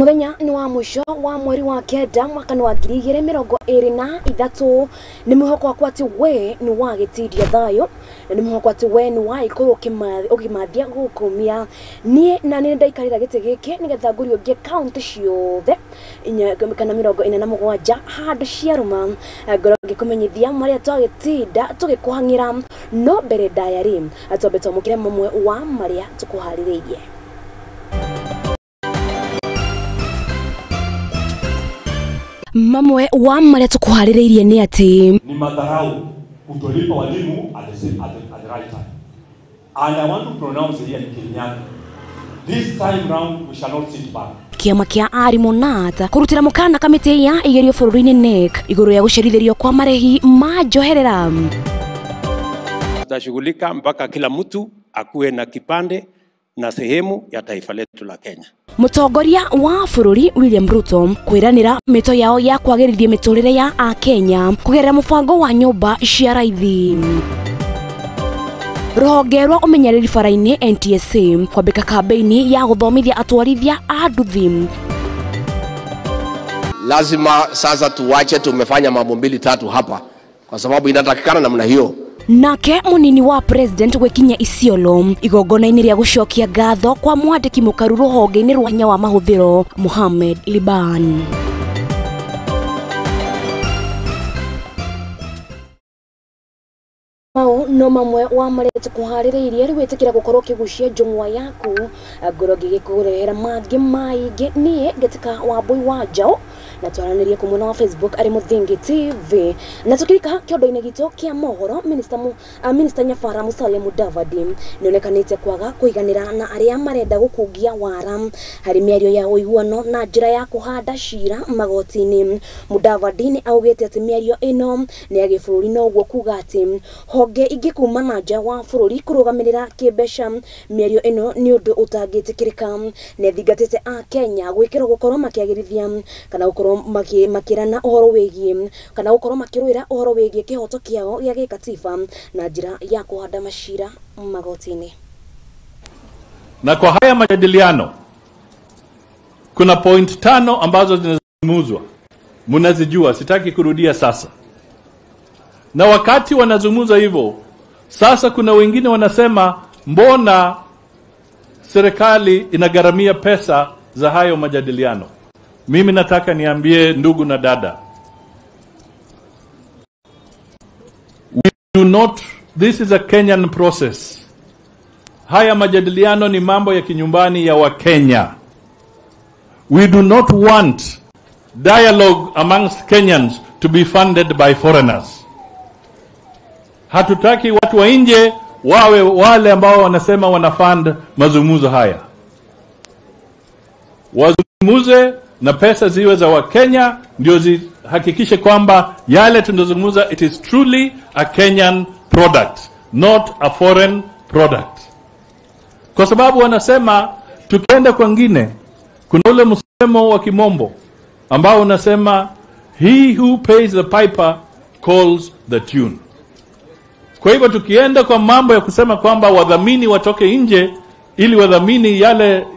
Muthenya ni wa mwisho wa mweri wa kenda mwaka wa 2023 ni muhoko wakwa ati we ni wa gitiria thayo ni muhoko ati we ni wa ikoro ukimathia gukumia nie na ni ndaikarira giti giki nigetha nguri ungie county ciothe kana 47 handu cia ruma ngoro ngikumenyithia maria twagitinda tugikuhangira no mbere diary atobeta mukire mamwe wa maria tukuhariririe. Mamwe wa maria tukuhariririe ni ati ni madharau kutolipa walimu at the right time. And I want to pronounce here in Kenya, this time round we shall not sit back. Kiama kia arimu nata kurutira mukana kamiti ya igerio bururi-ini NEC iguru ya gucerithirio kwa marehi ma njoherera. Tutashughulika mpaka kila mtu akuwe na kipande na sehemu ya taifa letu la Kenya. Mutongoria wa bururi William Ruto kwiranira mito yao ya kwagirithia miturire ya a Kenya kugerera mubango wa nyumba cia raithi. Ruhonge rwa umenyereri bara-ini NTSA kwambika kampeini ya guthomithia atwarithia a nduthi. Lazima sasa tuwache, tumefanya mambo 2-3 hapa kwa sababu inatakikana namna hiyo. Nake munini wa president gwekinya Isiolo igongona-ini ria gucokia ngatho kwa mwandiki mukaru ruhonge-ini rwa nya wa mahuthiro Mohamed Liban. No mamwe wa maria tukuhaririirie rwitikira gukorwo kigucia njungwa yaku ngoro gigikurehera mangi maingi nie ngetika Wambui Njau na twaranirie kumwena wa Facebook ari Muthingi TV na tukirika kiondo-ini gitu kia mohoro minister Nyabara Musalia Mudavadi nionekanite kwaga kuiganira na aria marenda gukungia wara hari miario ya uiguano na njira ya kuhanda cira magoti-ini. Mudavadi ni augite ati miario ino ni ya gibũrũri no guo kuga ati honge ingi kuma na nja wa bũrũri kurugamirira kĩmbeca miario ino ni undu utangitikirika ne thigatite a Kenya gwikira gukorwo makiagirithia kana gukorwo makirana uhoro wigie kana gukorwo makirwira uhoro wigie kihoto kiao gia gikatiba na njira ya kuhanda macira magoti-ini. Na kwa haya majadiliano kuna point 5 ambazo zinazungumzwa, mnazijua, sitaki kurudia sasa. Na wakati wanazungumza hivyo, sasa kuna wengine wanasema mbona serikali inagharamia pesa za hayo majadiliano. Mimi nataka niambie ndugu na dada, this is a Kenyan process. Haya majadiliano ni mambo ya kinyumbani ya Wakenya. We do not want dialogue amongst Kenyans to be funded by foreigners. Hatutaki watu wa nje wawe wale ambao wanasema wanafund mazungumzo haya. Wazungumuze na pesa ziwe za Wakenya ndio zihakikishe kwamba yale tunazungumza it is truly a Kenyan product, not a foreign product. Kwa sababu wanasema tukienda kwingine kuna ule msemo wa kimombo ambao unasema he who pays the piper calls the tune. Kwa hivyo tukienda kwa mambo ya kusema kwamba wadhamini watoke nje ili wadhamini yale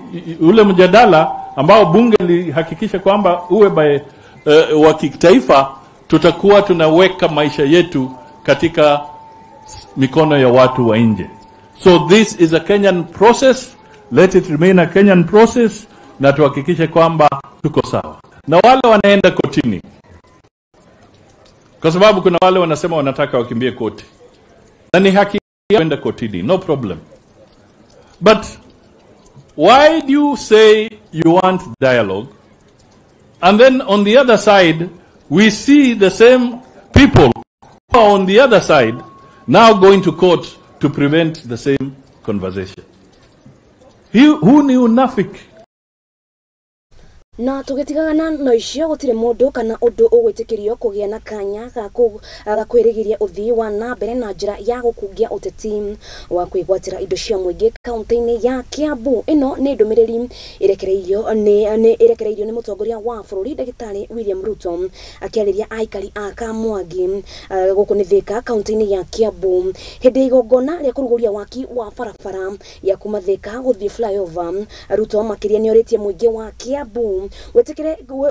ule mjadala ambao bunge lihakikisha kwamba uwe wa kitaifa, tutakuwa tunaweka maisha yetu katika mikono ya watu wa nje. So this is a Kenyan process, let it remain a Kenyan process, na tuhakikishe kwamba tuko sawa. Na wale wanaenda kotini, kwa sababu kuna wale wanasema wanataka wakimbie koti, na ni haki ya kwenda kotini, no problem. But why do you say you want dialogue, and then on the other side we see the same people who are on the other side now going to court to prevent the same conversation? Who ni unafiki? Na tugitigana no icio gutire mundu kana undu ugwitikirio kugia na kanya ga kwirigiria uthii wa na mbere na njira ya gukungia uteti wa kwigwatira indo cia muingi kaunti-ini ya Kiambu. Ino ni ndumiriri irekereirio ni mutongoria wa bururi Daktari William Ruto akiariria aikari a Kamwangi gukunithika kaunti-ini ya Kiambu hindi igongona ria kuruguria waki wa barabara ya kumathika guthii flyover. Ruto makiria ni oritie muingi wa Kiambu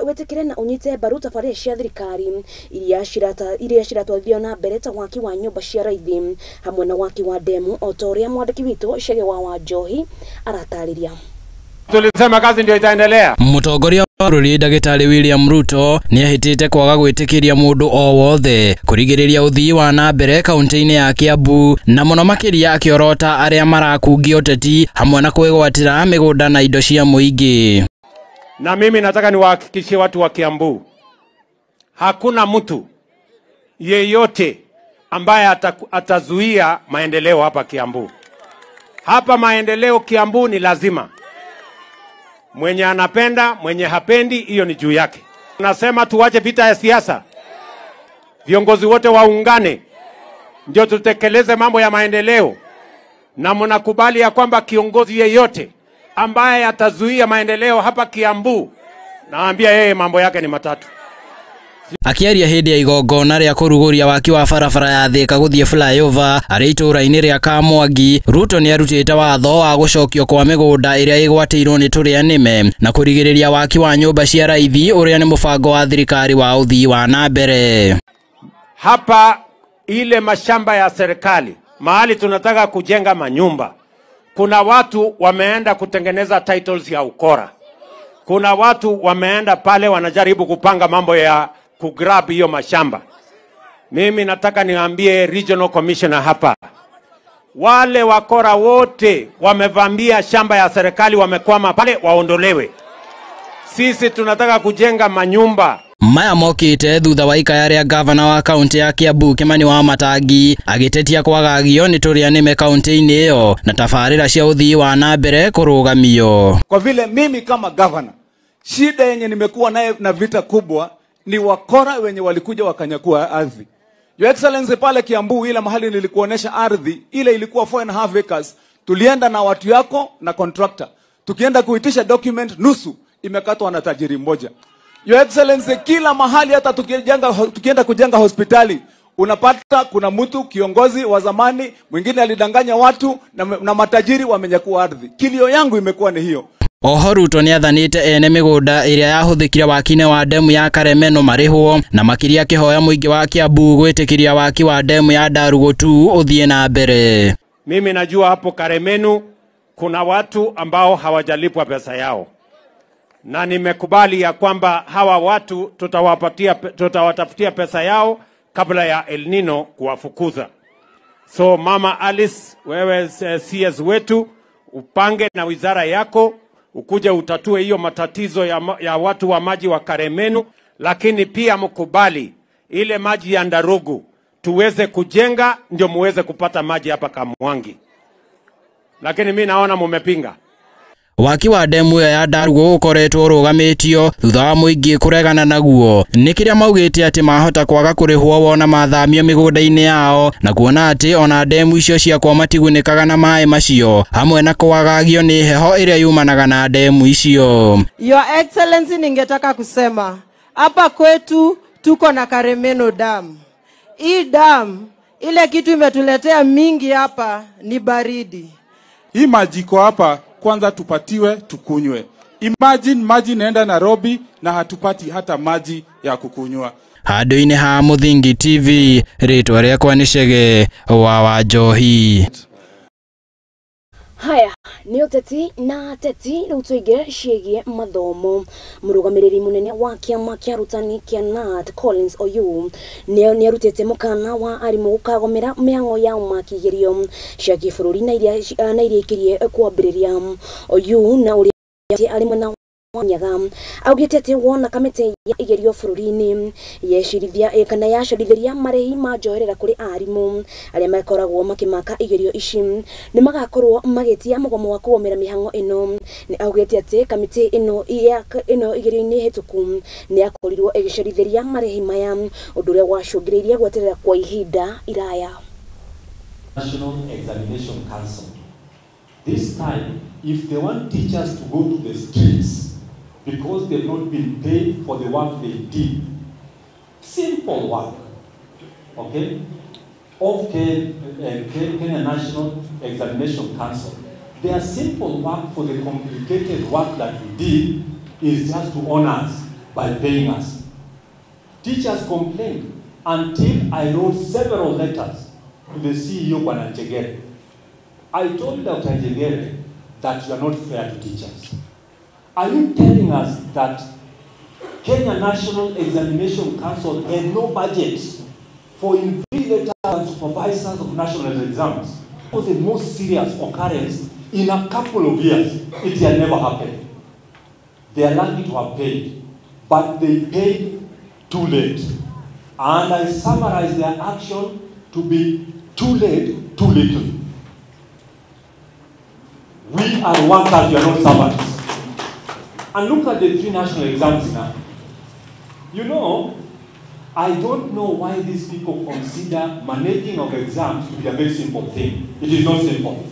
wetekere na unyite mbaru tabarĩra cia thirikari iria ciratwarithio na mbere ta waki wa nyũmba cia raithi hamwe na waki wa ndemu, o ta ũrĩa mwandĩki witũ Chege wa Njohi aratarĩria. Tulisema kazi ndio itaendelea. Mũtongoria wa bũrũri Ndagĩtarĩ William Ruto nĩahĩtĩte kwaga gwĩtĩkĩria mũndũ o wothe kũrigĩrĩria ũthii wa na mbere kaunti-inĩ ya Kiambu, na mũno makĩria akĩorota arĩa marakungia ũteti hamwe na kwĩgwatĩra mĩgũnda na indo cia mũingĩ. Na mimi nataka niwahakikishie watu wa Kiambu, hakuna mtu yeyote ambaye atazuia maendeleo hapa Kiambu. Hapa maendeleo Kiambu ni lazima. Mwenye anapenda, mwenye hapendi, hiyo ni juu yake. Nasema tuwache vita ya siasa. Viongozi wote waungane ndio tutekeleze mambo ya maendeleo. Na mnakubali ya kwamba kiongozi yeyote ambaye atazuia maendeleo hapa Kiambu, naambia yeye mambo yake ni matatu. Akiaria hĩndĩ ya igongona rĩa kũrugũria waki wa barabara ya Thika gũthiĩ flyover arĩ itũũra-inĩ rĩa Kamwangi, Ruto nĩarutĩte watho wa gũcokio kwa mĩgũnda ĩrĩa ĩgwatĩirwo nĩ tũrĩa nĩme na kũrigĩrĩria waki wa nyũmba cia raithi ũrĩa nĩ mũbango wa thirikari wa ũthii wa na mbere. Hapa ile mashamba ya serikali, mahali tunataka kujenga manyumba, kuna watu wameenda kutengeneza titles ya ukora. Kuna watu wameenda pale wanajaribu kupanga mambo ya kugrab hiyo mashamba. Mimi nataka niambie regional commissioner hapa, wale wakora wote wamevamia shamba ya serikali wamekwama pale waondolewe. Sisi tunataka kujenga manyumba. Maya mokĩte thutha wa ikaya rĩa gavana wa kaunti ya Kiambu Kimani wa Matangi agĩtetia kwagagio nĩ tũrĩa nĩme kaunti-inĩ ĩyo na tabarĩra cia ũthii wa na mbere kũrũgamio. Kwa vile mimi kama gavana, shida yenye nimekuwa naye na vita kubwa ni wakora wenye walikuja wakanyakua ardhi. Your Excellency, pale Kiambu ile mahali nilikuonesha ardhi ile ilikuwa 4.5 acres. Tulienda na watu yako na contractor. Tukienda kuitisha document nusu imekatwa na tajiri mmoja. Your Excellency, kila mahali hata tukienda kujenga hospitali unapata kuna mtu kiongozi wa zamani mwingine alidanganya watu na matajiri wamenyakua ardhi. Kilio yangu imekuwa ni hiyo. Oho Ruto nĩathanĩte ene mĩgũnda ĩrĩa yahũthĩkire waki-inĩ wa ndemu ya Karemeno marĩhwo na makĩria akĩhoya mũingĩ wa Kiambu gwĩtĩkĩria waki wa ndemu ya Ndarugotu ũthiĩ na mbere. Mimi najua hapo Karemeno kuna watu ambao hawajalipwa pesa yao, na nimekubali ya kwamba hawa watu tutawatafutia pesa yao kabla ya El Nino kuwafukuza. So Mama Alice, wewe CS wetu, upange na wizara yako ukuje utatue hiyo matatizo ya watu wa maji wa Karemeno, lakini pia mkubali ile maji ya Ndarugu tuweze kujenga ndio muweze kupata maji hapa Kamwangi. Lakini mimi naona mumepinga. Waki wa ndemu ya Ndarugu ũkoretwo ũrũgamĩtio thutha wa mũingĩ kũregana naguo. Nĩ kĩrĩa maugĩte atĩ mahota kwaga kũrĩhwo wona mathamio mĩgũnda-inĩ yao na kuona atĩ ona ndemu icio ciakwo matigunĩkaga na maĩ macio hamwe na kwagagio nĩ heho ĩrĩa yumanaga na ndemu icio. Your Excellency, ningetaka kusema hapa kwetu tuko na Karemeno Dam. Hii dam ile kitu imetuletea mingi hapa ni baridi. Hii maji iko hapa kwanza tupatiwe tukunywe. Imagine maji naenda Nairobi na hatupati hata maji ya kukunywa. Handũ-inĩ ha Mũthingi TV, rĩtwa rĩakwa nĩ Chege wa Njohi. Haya ni ũteti na ateti rĩu tũingĩ ciĩgiĩ mathomo. Mũrũgamĩrĩri mũnene wa kĩama kĩa arutani kĩa NAT Collins Oyu nĩarutĩte mũkana wa arimũ gũkagomera mĩhang'o ya makigerio cia gĩbũrũri na iria ikĩrie kwambĩrĩria. Oyu na ũrĩa arĩ mwena Nyaga augĩte atĩ wona kamĩtĩ ya igerio bũrũri-inĩ yecirithia kana yacerithĩria marĩhi ma njoherera kũrĩ arimũ arĩa makoragwo makĩmaka igerio ici nĩ magakorwo magĩtia mũgomo wa kũgomera mĩhang'o ĩno. Nĩ augĩte atĩ kamĩtĩ ĩno igerio-inĩ hĩtũku nĩ yakorirwo ĩgĩcerithĩria marĩhi maya, ũndũ ũrĩa wacũngĩrĩirie gweterera kwa ihinda iraya. National Examination Council. This time, if they want teachers to go to the streets because they've not been paid for the work they did, simple work, okay, of Kenya National Examination Council, they are simple work for the complicated work that we did. is just to honor us by paying us. Teachers complained until I wrote several letters to the CEO, Bwana Njegere. I told Dr. Njegere that you are not fair to teachers. Are you telling us that Kenya National Examination Council had no budget for invigilators and supervisors of national exams? It was the most serious occurrence in a couple of years. It had never happened. They are lucky to have paid, but they paid too late. And I summarize their action to be too late, too little. We are workers, we are not servants. And look at the 3 national exams now. You know, I don't know why these people consider managing of exams to be a very simple thing. It is not simple.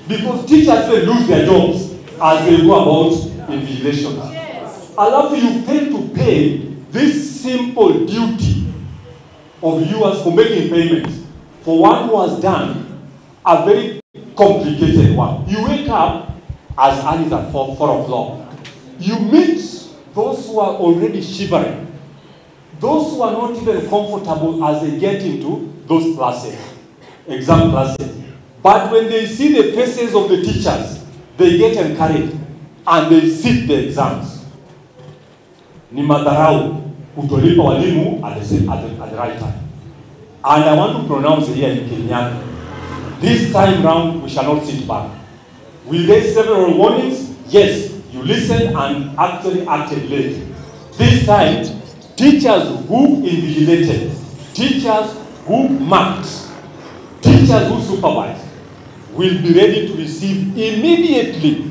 Because teachers will lose their jobs as they go about invigilation. Yes. Allow you fail to pay this simple duty of yours for making payments for one who has done a very complicated one. You wake up as early as 4 o'clock. You meet those who are already shivering, those who are not even comfortable as they get into those classes, exam classes. But when they see the faces of the teachers, they get encouraged and they sit the exams. Ni madharau kutolipa walimu at the right time. And I want to pronounce here in Kenya, this time round we shall not sit back. We raised several warnings. Yes, you listened and actually acted late. This time, teachers who invigilated, teachers who marked, teachers who supervised will be ready to receive immediately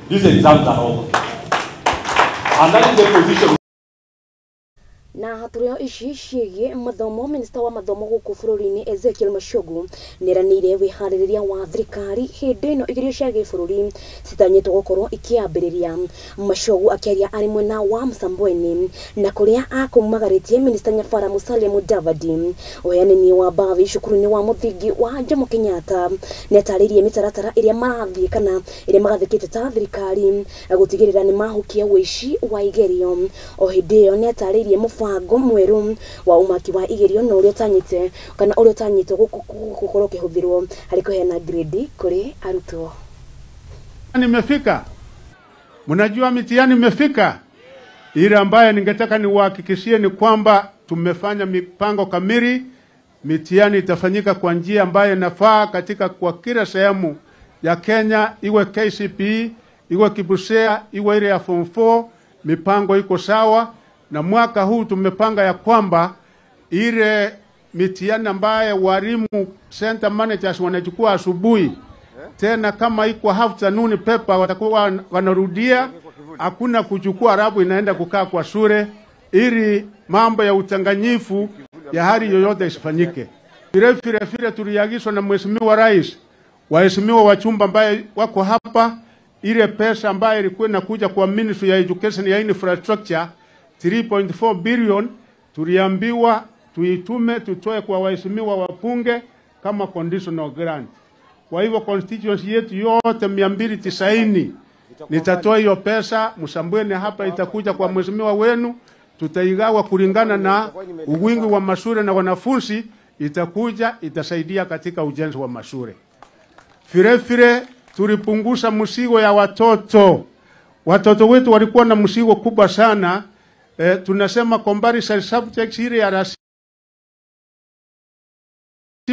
these exams are over. And that is the position. Na haturio ici ciĩgiĩ mathomo, minista wa mathomo gũkũ bũrũri-inĩ Ezekiel Machogu nĩeranĩire wĩharĩrĩria wa thirikari hĩndĩ ĩno igerio cia gĩbũrũri citanyĩtwo gũkorwo ikĩambĩrĩria. Machogu akĩaria arĩ mwena wa Msambweni na kũrĩa akũmagarĩtie minista Nyabara Musalia Mudavadi ũheani wa mbathi cukuru-inĩ wa mũthingi wa Jomo Kenyatta nĩatarĩirie mĩtaratara ĩrĩa marathiĩ kana ĩrĩa magathĩkĩte ta thirikari gũtigĩrĩra nĩ mahukia ũici wa igerio. O hĩndĩ ĩyo nĩatarĩirie mũbango mwerũ wa umaki wa igerio na ũrĩa ũtanyĩte kana ũrĩa ũtanyĩtwo gũkorwo ũkĩhũthĩrwo harĩ kũheana grade kũrĩ arutwo. Nimefika, mnajua mitihani imefika. Ile ambaye ningetaka niwahakikishie ni kwamba tumefanya mipango kamili. Mitihani itafanyika kwa njia ambayo inafaa katika kwa kila sehemu ya Kenya, iwe KCPE, iwe Kibusea, iwe ile ya Form 4, mipango iko sawa. Na mwaka huu tumepanga ya kwamba ile mitihani ambayo walimu center managers wanachukua asubuhi, tena kama iko afternoon paper watakuwa wanarudia, hakuna kuchukua rabu inaenda kukaa kwa shule, ili mambo ya utanganyifu ya hali yoyote isifanyike. Vile tuliagizwa na Mheshimiwa Rais, waheshimiwa wachumba ambao wako hapa, ile pesa ambayo ilikuwa inakuja kwa Ministry ya Education ya Infrastructure 3.4 billion tuliambiwa tuitume tutoe kwa waheshimiwa wapunge kama conditional grant. Kwa hivyo constituency yetu yote 290 nitatoa hiyo pesa. Msambweni hapa itakuja kwa mheshimiwa wenu, tutaigawa kulingana na wingi wa mashule na wanafunzi, itakuja itasaidia katika ujenzi wa mashule. Vile tulipunguza mzigo ya watoto. Watoto wetu walikuwa na mzigo kubwa sana. Tunasema comparison subjects ile ya rasmi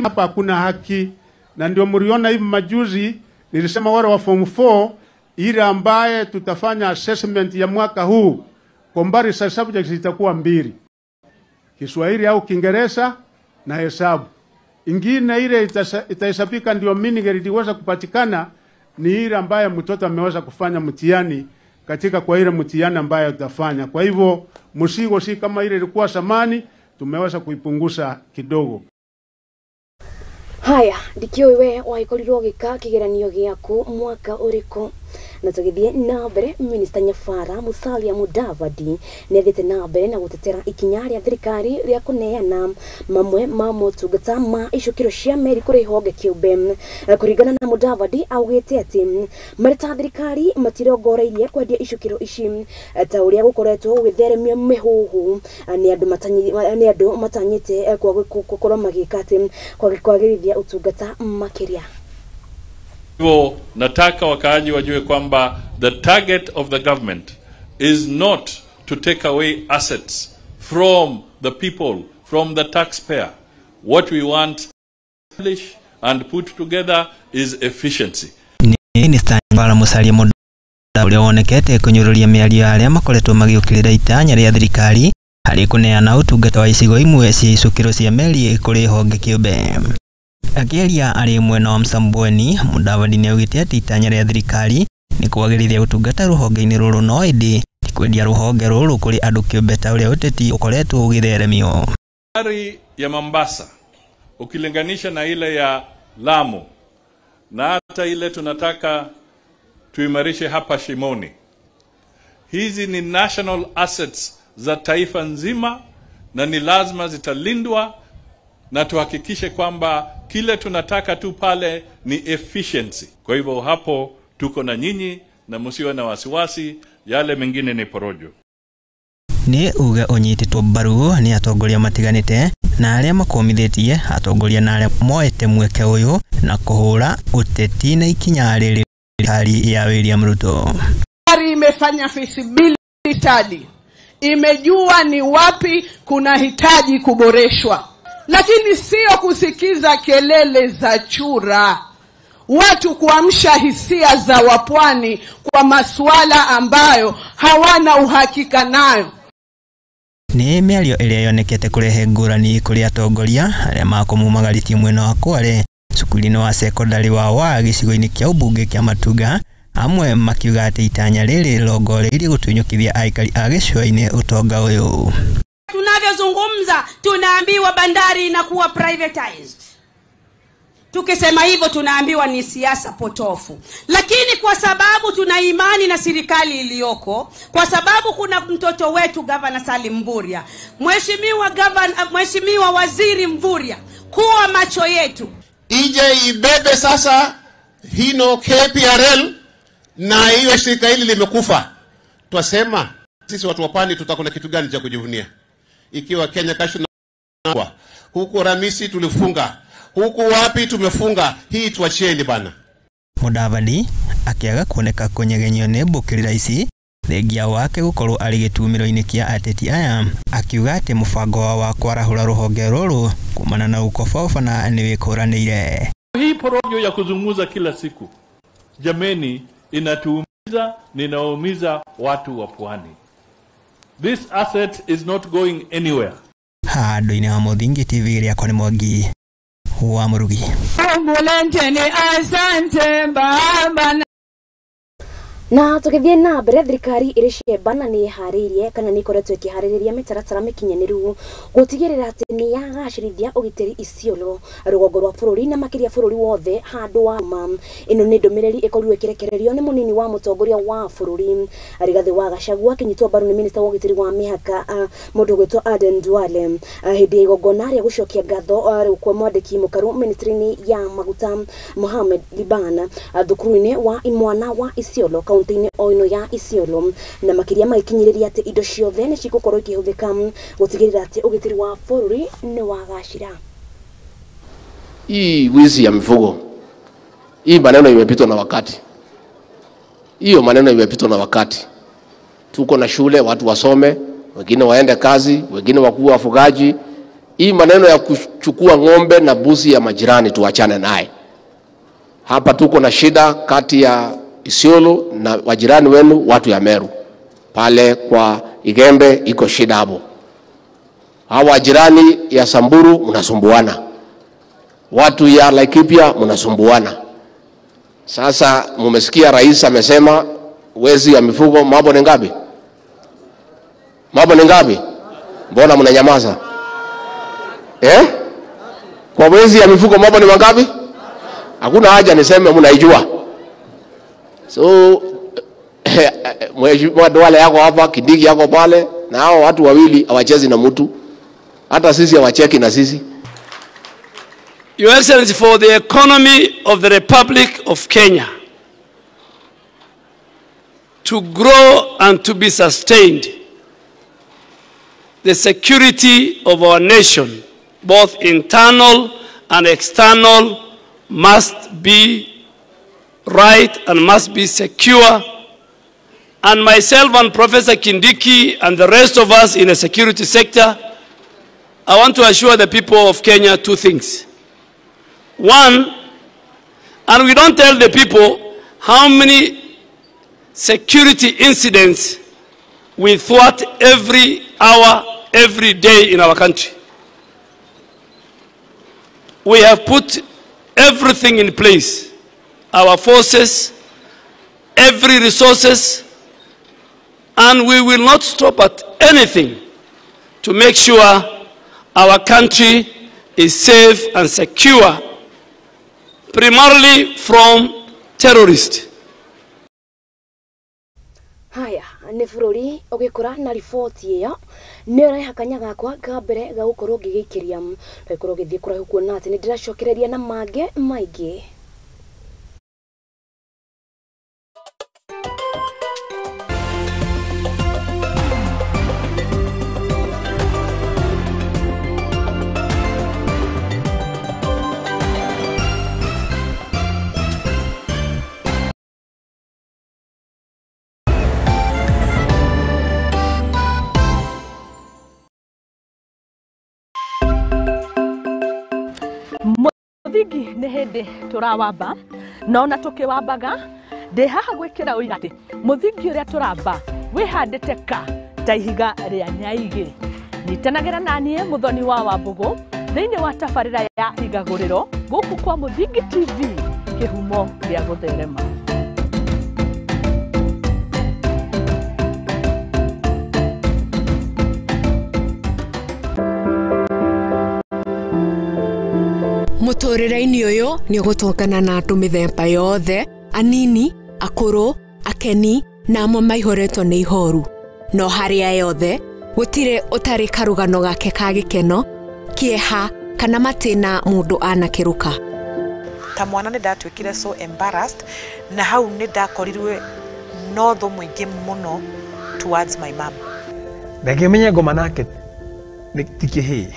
hapa kuna haki, na ndio mliona hivi majuzi nilisema wale wa Form 4 ile ambaye tutafanya assessment ya mwaka huu, comparison subjects itakuwa 2, Kiswahili au Kiingereza na hesabu. Ingine ile itahesabika ndio meaning iliweza kupatikana ni ile ambaye mtoto ameweza kufanya mtihani katika kwa ile mtihani ambayo tutafanya. Kwa hivyo mzigo si kama ile ilikuwa zamani, tumeweza kuipunguza kidogo. Haya, ndikio iwe waikorirwo gika kigeranio giaku mwaka uriko Na tugithie na mbere Minister Nyafara Musalia Mudavadi ni athite na mbere na gutetera ikinya ria thirikari ria kuneana mamwe ma motungata ma icukiro cia meri kuri honge kiumbe. Kuringana na Mudavadi augite ati marita thirikari matirongoreirie kwendia icukiro ici ta uria gukoretwo gwitheremia mihuhu ni andu matanyite gukorwo magika ati kwagirithia utungata makiria. Hivyo nataka wakaaji wajue kwamba the target of the government is not to take away assets from the people, from the taxpayer. What we want to establish and put together is efficiency. Minister Nyafara Musalia Mudavadi onekete kunyururia miario ya aria makoretwo magiukirira itanya ria thirikari hari kuneana utungata wa icigo imwe cia icukiro cia meri kuri honge kiumbe. Akiaria ari mwena wa Msambweni, Mudavadi ni augite ati itanya ria thirikari ni kwagirithia utungata ruhonge-ini ruru no indi ti kwendia ruhonge ruru kuri andu kiumbe ta uria uteti ukoretwo ugitheremio. Bandari ya Mombasa ukilinganisha na ile ya Lamu na hata ile tunataka tuimarishe hapa Shimoni, hizi ni national assets za taifa nzima na ni lazima zitalindwa, na tuhakikishe kwamba kile tunataka tu pale ni efficiency. Kwa hivyo hapo tuko na nyinyi na msiwe na wasiwasi, yale mengine ni porojo. Ni uge onyititwo mbaru ni atongoria matiganite na aria makomithitie atongoria na aria moete mweke uyu na kuhura uteti na ikinya riri hali ya William Ruto. Imefanya feasibility study, imejua ni wapi kuna hitaji kuboreshwa, lakini sio kusikiza kelele za chura, watu kuamsha hisia za wapwani kwa masuala ambayo hawana uhakika nayo. Ni miario iria yonekete kurehe ngurani kuri atongoria aria makumumagaritie mwena wa Kwale cukuru-ini wa sekondari wa gicigo-ini kia ubunge kia Matuga, amwe makiuga ati itanya riri rongoreirie gutunyukithia aikari a gicua-ini utonga uyu. Tunavyozungumza tunaambiwa bandari inakuwa privatized. Tukisema hivyo tunaambiwa ni siasa potofu. Lakini kwa sababu tuna imani na serikali iliyoko, kwa sababu kuna mtoto wetu Governor Salim Mvurya, Mheshimiwa Waziri Mvurya, kuwa macho yetu. Ije ibebe sasa hino KPRL na hiyo shirika hili limekufa. Twasema sisi watu wa pwani tutakuna kitu gani cha kujivunia? Ikiwa Kenya Cashew na huko Ramisi tulifunga, huku wapi tumefunga, hii tuachieni bana. Mudavadi akiaga kuoneka kunyegenyo ni mbukirira ici thengia wake gukorwo ari gitumiro-ini kia ateti aya, akiuga ati mubango wa kwarahura ruhonge ruru kumana na ukobofana ni wikuranire. Hii porojo ya kuzungumza kila siku, jameni, inatuumiza, ninaumiza watu wa pwani. This asset is not going anywhere. Handu-ini wa Muthingi TV ria kwa ni Mwangi wa Murugi. Ambulante asante baba. Na tukithie na mbere thirikari iricie bana ni haririe kana ni koretwo ikihariria mitaratara mikinyaniru gutigirira ati ni yagacirithia ugitiri Isiolo rugongo rwa bururi na makiria bururi wothe handu wa mam. Ino ni ndumiriri ikorirwo ikirekererio ni munini wa mutongoria wa bururi Rigathi wa Gachagua kinyitwo mbaru ni minister wa ugitiri wa mihaka mundu gwitwo Aden Duale hindi igongona ria gucokia ngatho kwa mwandiki mukaru ministry-ini ya maguta Mohamed Libana thukuru-ini wa imwana wa Isiolo kaunti-ini oino ya Isiolo na makiria magikinyiriria ati indo ciothe ni cigukorwo ikihuthika gutigirira ati ugitiri wa bururi ni wagacira. Hii wizi ya mifugo, hii maneno imepitwa na wakati. Hiyo maneno imepitwa na wakati. Tuko na shule, watu wasome, wengine waende kazi, wengine wakuwa wafugaji. Hii maneno ya kuchukua ng'ombe na buzi ya majirani tuachane naye. Hapa tuko na shida kati ya Isiolo na wajirani wenu watu ya Meru. Pale kwa Igembe iko shida hapo. Hawa wajirani ya Samburu mnasumbuana. Watu ya Laikipia mnasumbuana. Sasa mumesikia rais amesema wezi ya mifugo mambo ni ngapi? Mambo ni ngapi? Mbona mnanyamaza? Kwa wezi ya mifugo mambo ni mangapi? Hakuna haja niseme mnaijua. So Mheshimiwa Duale yako hapa, Kindiki yako pale, na hao watu wawili hawachezi na mtu. Hata sisi hawacheki na sisi. Your Excellency, for the economy of the Republic of Kenya to grow and to be sustained, the security of our nation, both internal and external, must be right and must be secure. And myself and Professor Kindiki and the rest of us in the security sector, I want to assure the people of Kenya two things. One, and we don't tell the people how many security incidents we thwart every hour, every day in our country. We have put everything in place, our forces, every resources, and we will not stop at anything to make sure our country is safe and secure, primarily from terrorists. Haya nä bå rå ri å gä kå ra na riboti ä yo nä å reha kanya gakwa ga mbere ga gå korwo ngä gä kä ria ndagä korwo gä thiä kå raihu kuona atä nä ndä racokereria na mangä maingä. Muthingi nä hä ndä tå rawamba no na tå kä wambaga ndä haha gwä kä ra å iratä muthingi å rä a tå ramba wä handä te ka ta ihiga rä a nyaigä nyitanagä ra naniä må thoni wa Wambũgũ thä inä wa tabarä ra ya igagå rä ro gå kå kwa Muthingi TV kä humo gä a gå therema. Muturire-ini uyu ni ugutongana na andu mithemba yothe anini akuru akeni na amwe maihoretwo ni ihoru no haria yothe gutire utari karugano gake ka gikeno kieha kana matina mundu anakiruka ta mwana ni ndatwikire so embarrassed na hau ni ndakorirwe no tho mwingi muno towards my mom ndakimenya ngoma nake tikihi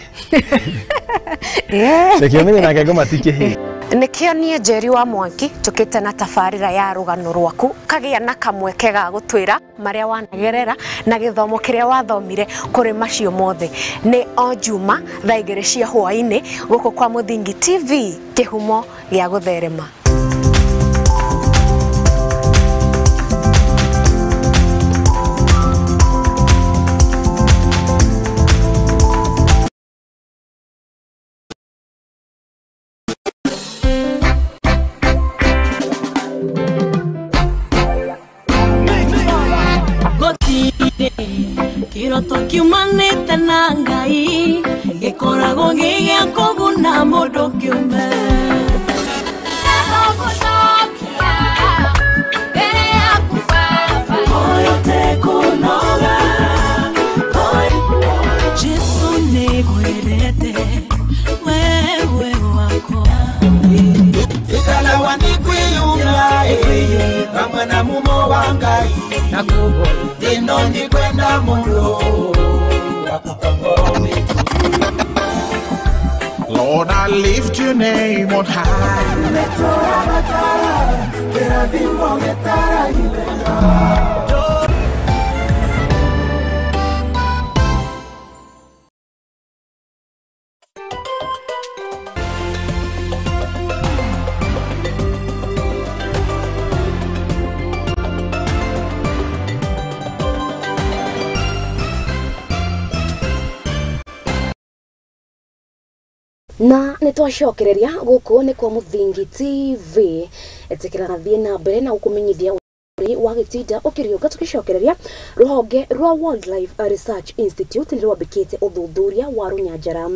ndakimenya nake ngoma tikihi nikio nie Njeri wa Mwangi tukite na tabarira ya rugano rwaku kagia na kamweke ga gutwira maria wanagerera na githomo kiria wathomire kuri macio mothe ni o Juma thaa 2 cia hwaini guku kwa Muthingi TV kihumo gia gutherema. Kiroto kiumanite na Ngai gikoragwo gigia kuguna mundu kiumbe Jesu nigwirete wewe wako ikala wanikwiyumya kamwe na mumo wa Ngai nakubo dino ni kwenda mundu Lord, I lift your name on high. Na nitwacokereria guku ni kwa Muthingi TV etekera gathie na mbere na ukumenyithia wa gitinda ukiriuka tukicokereria ruhonge rwa Wildlife Research Institute ni rwambikite uthuthuria wa runyanjara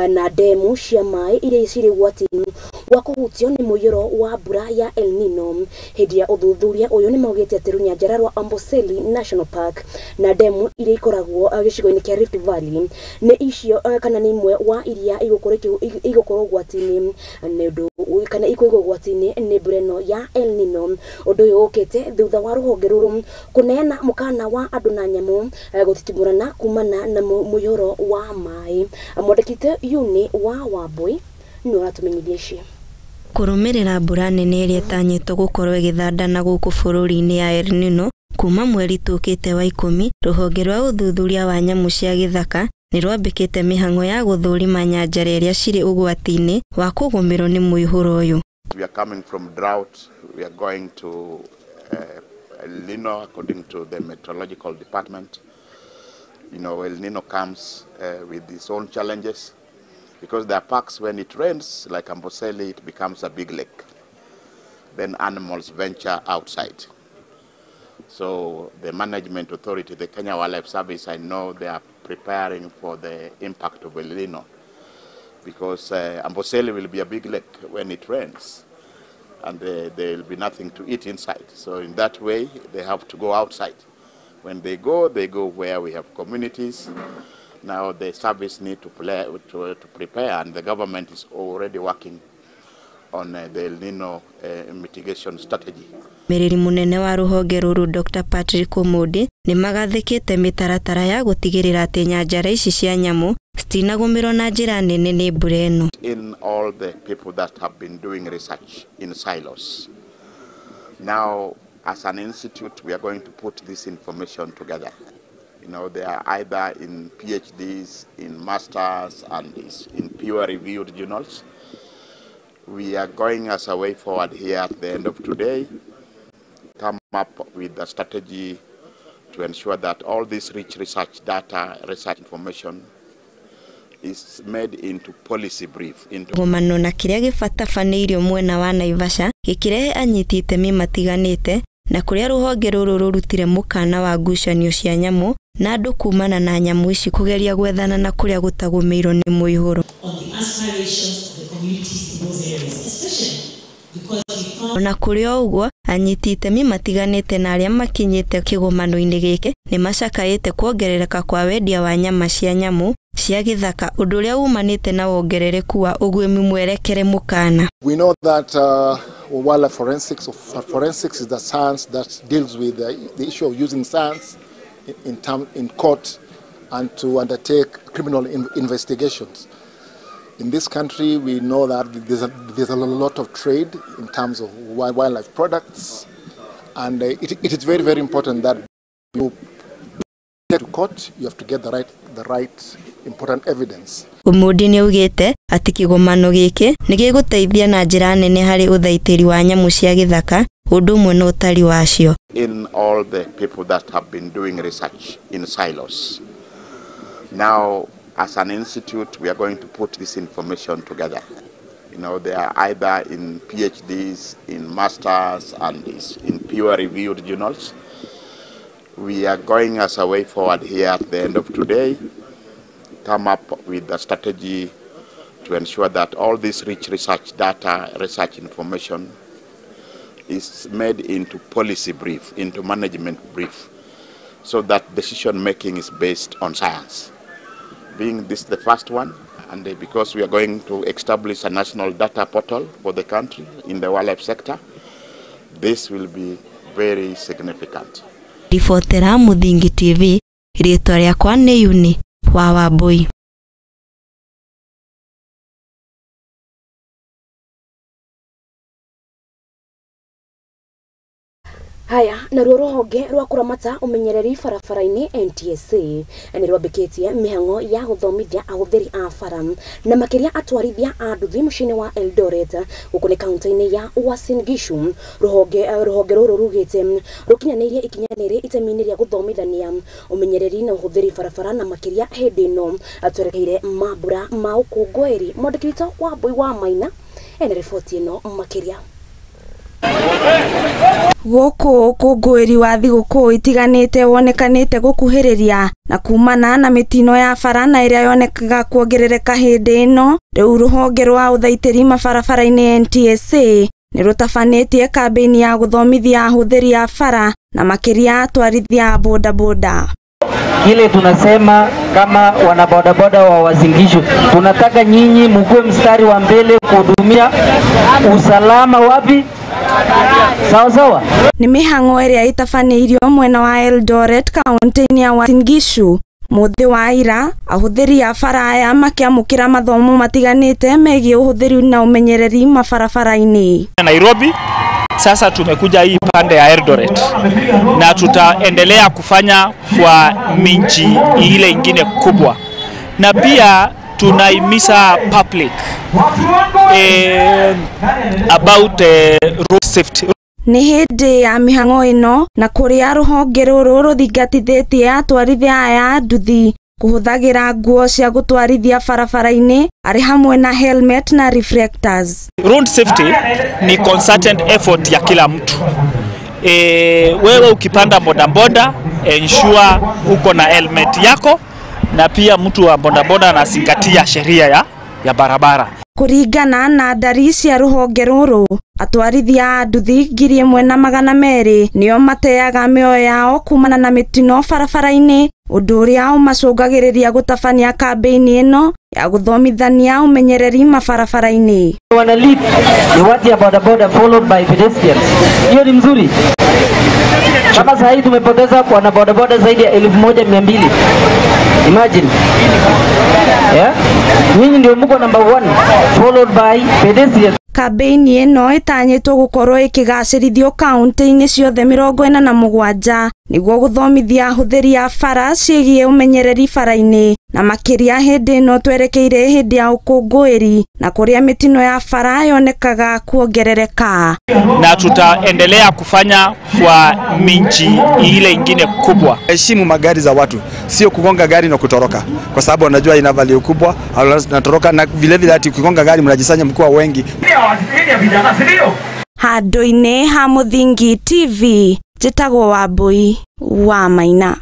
na demu cia mai iria ciri gwatini wa kuhutio ni muiyuro wa mbura ya El Nino. Hindi ya uthuthuria uyu ni maugite ati runyanjara rwa Amboseli National Park na demu iria ikoragwo gicigo-ini kia Rift Valley ni icio kana ni imwe wa iria igũkorwo gwatini ni undu kana ikuigwo gwatini ni mbura ino ya El Nino. Undu uyu ukite thutha wa ruhonge ruru kuneana mukana wa andu na nyamu gutitimurana kumana na muiyuro wa mai. Mwandĩkĩte Yuni wa Wambui nĩ ũratumenyithia ici. Kũrũmĩrĩra mbura nene ĩrĩa ĩtanyĩtwo gũkorwo ĩgĩthandana gũkũ bũrũri-inĩ ya El Nino kuma mweri tũkĩte wa 10, rũhonge rwa ũthuthuria wa nyamũ cia gĩthaka nĩ rwambĩkĩte mĩhang'o ya gũthũrima nyanjara iria cirĩ ũgwati-inĩ wa kũgũmĩrwo nĩ mũihũro ũyũ. We are coming from drought. We are going to El Nino according to the meteorological department. You know, El Nino comes with its own challenges because there are parks when it rains, like Amboseli, it becomes a big lake. Then animals venture outside. So the management authority, the Kenya Wildlife Service, I know they are preparing for the impact of El Nino because Amboseli will be a big lake when it rains and there will be nothing to eat inside. So in that way, they have to go outside. When they go where we have communities. Now the service need to prepare, and the government is already working on the El Nino mitigation strategy. Mĩrĩri munene wa rũhonge rũrũ Dr. Patrick Omondi nĩ magathĩkĩte mĩtaratara ya gũtigĩrĩra atĩ nyanjara ici cia nyamũ citinagũmĩrwo na njĩra nene nĩ mbura ĩno. In all the people that have been doing research in silos. Now, as an institute, we are going to put this information together. You know, they are either in PhDs, in masters, and in peer-reviewed journals. We are going as a way forward here at the end of today, come up with a strategy to ensure that all this rich research data, research information is made into policy brief. Gomano na kĩrĩa gĩbatabanĩirio mwena wa Naivasha gĩkĩrehe anyiti itemi matiganĩte na kũrĩa rũhonge rũrũ rũrutire mũkana wa ngucanio cia nyamũ na andũ kumana na nyamũ ici kũgeria gwethana na kũrĩa gũtagũmĩirwo nĩ mũihũro. Na kũrĩ ũguo anyiti itemi matiganĩte na arĩa makinyĩte kĩgomano-inĩ gĩkĩ nĩ macakaĩte kuongerereka kwa wendia wa nyama cia nyamũ cia gĩthaka ũndũ ũrĩa umanĩte na wongerereku wa ũguĩmi mwerekere mũkana. We know that wildlife forensics is the science that deals with the issue of using science in court and to undertake criminal investigations. In this country, we know that there's a lot of trade in terms of wildlife products, and it is very, very important that you get to court, you have to get the right important evidence. Omondi nĩ augĩte atĩ kĩgomano gĩkĩ nĩ gĩgũteithia na njĩra nene harĩ ũthaitĩri wa nyamũ cia gĩthaka ũndũ ũmwe na ũtari wacio. In all the people that have been doing research in silos. Now, as an institute, we are going to put this information together. You know, they are either in PhDs, in masters, and in peer-reviewed journals. We are going as a way forward here at the end of today, come up with a strategy to ensure that all this rich research data, research information is made into policy brief, into management brief, so that decision-making is based on science. Being this the first one, and because we are going to establish a national data portal for the country in the wildlife sector, this will be very significant. Ribotera Muthingi TV, rĩtwa rĩakwa nĩ Yuni wa Wambui. Haya, na ruhonge rwa kuramata umenyereri barabara-inĩ NTSA nĩ rwambĩkĩtie mĩhang'o ya gũthomithia ahũthĩri a bara na makĩria atwarithia a nduthi mũciĩ-inĩ wa Eldoret gũkũ nĩ kaunti-inĩ ya Uasin Gishu. Ruhonge rũrũ rugĩte rũkinyanĩirie ikinya rĩrĩ itemi-inĩ rĩa gũthomithania umenyereri na ũhũthĩri barabara na makĩria hĩndĩ ĩno twerekeire mambura ma ũkũngũĩri. Mwandĩki witũ Wambui wa Maina ena riboti ĩno makĩria. Gũkũ ũkũngũĩri wa thigũkũ itiganĩte wonekanĩte gũkuhĩrĩria na kumana na mĩtino ya bara na ĩrĩa yonekaga kuongerereka hĩndĩ ĩno. Rĩu rũhonge rwa ũthaitĩri mabarabara-inĩ NTSA nĩ rũtabanĩtie kambĩini ya gũthomithia ahũthĩri a bara na makĩria atwarithia a bodaboda. Kile tunasema kama wanabodaboda wa Uasin Gishu, tunataka nyinyi mkue mstari wa mbele kuhudumia usalama wapi? Sawa sawa. Nĩ mĩhang'o ĩrĩa ĩtabanĩirio mwena wa Eldoret kaunti-inĩ ya Uasin Gishu. Mũthĩ wa ira ahũthĩri a bara aya makĩamũkĩra mathomo matiganĩte megiĩ ũhũthĩri na ũmenyereri mabarabara-inĩ. Nairobi sasa tumekuja hii pande ya Eldoret na tutaendelea kufanya kwa minchi ile ingine kubwa, na pia tunaimisa public about road safety. Nĩ hĩndĩ ya mĩhang'o ĩno na kũrĩa rũhonge rũrũ rũthingatithĩtie atwarithia aya a nduthi kuhũthagĩra nguo cia gũtwarithia barabara-inĩ arĩ hamwe na helmet na reflectors. Road safety ni concerted effort ya kila mtu. Wewe ukipanda bodaboda ensure uko na helmet yako, na pia mtu wa bodaboda anazingatia sheria ya barabara. Kũringana na ndari cia rũhonge rũrũ, atwarithia a nduthi 1,200 nĩo mateaga mĩoyo yao kumana na mĩtino barabara-inĩ, ũndũ ũrĩa ũmacũngagĩrĩria gũtabania kambĩini ĩno ya gũthomithania ũmenyereri mabarabara-inĩ. Wana lead ni watu ya bodaboda followed by pedestrians. Hiyo ni mzuri. Kama sasa hivi tumepoteza kwa bodaboda zaidi ya 1,200. Imagine. Yeah? Nyinyi ndio mko number 1 followed by pedestrians. Kambĩini ĩno ĩtanyĩtwo gũkorwo ĩkĩgacĩrithio kaunti-inĩ ciothe 47 nĩguo gũthomithia ahũthĩri a bara ciĩgiĩ ũmenyereri bara-inĩ, na makĩria hĩndĩ ĩno twerekeire hĩndĩ ya ũkũngũĩri na kũrĩa mĩtino ya bara yonekaga kuongerereka. Na tutaendelea kufanya kwa minchi ile ingine kubwa. Heshimu magari za watu, sio kugonga gari na kutoroka, kwa sababu unajua ina value kubwa, unatoroka na vile vile ati ukigonga gari mnajisanya mkuu wengi. Handũ-inĩ ha Mũthingi TV, njĩtagwo Wambui wa Maina.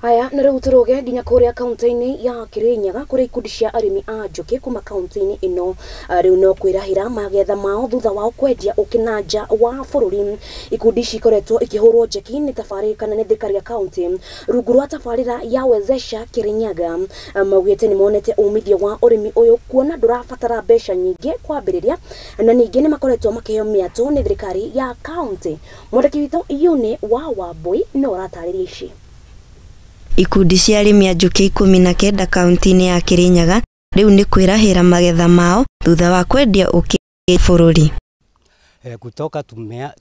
Aya na rĩu tũrũge nginya kũrĩa kaunti-inĩ ya Kirinyaga kũrĩa ikundi cia arĩmi a njũkĩ kuma kaunti-inĩ ĩno rĩu no kwĩrahĩra magetha mao thutha wao kwendia ũkĩnanja wa bũrũri. Ikundi ici ikoretwo ikĩhũrwo njeki nĩ tabarĩra nĩ thirikari ya kaunti rungu rwa tabarĩra ya Wezesha Kirinyaga. Maugĩte nĩ monete umithio wa ũrĩmi ũyũ kuona ndũrabatara mbeca nyingĩ kwambĩrĩria, na ningĩ nĩ makoretwo makĩheo mĩatũ nĩ thirikari ya kaunti. Mwandĩki witũ Yune wa Wambui no aratarĩria ici. Ikundi cia arĩmi a njũkĩ 19 kaunti-inĩ ya Kirinyaga rĩu nĩ kwĩrahĩra magetha mao thutha wa kwendia ũkĩ bũrũri. Kutoka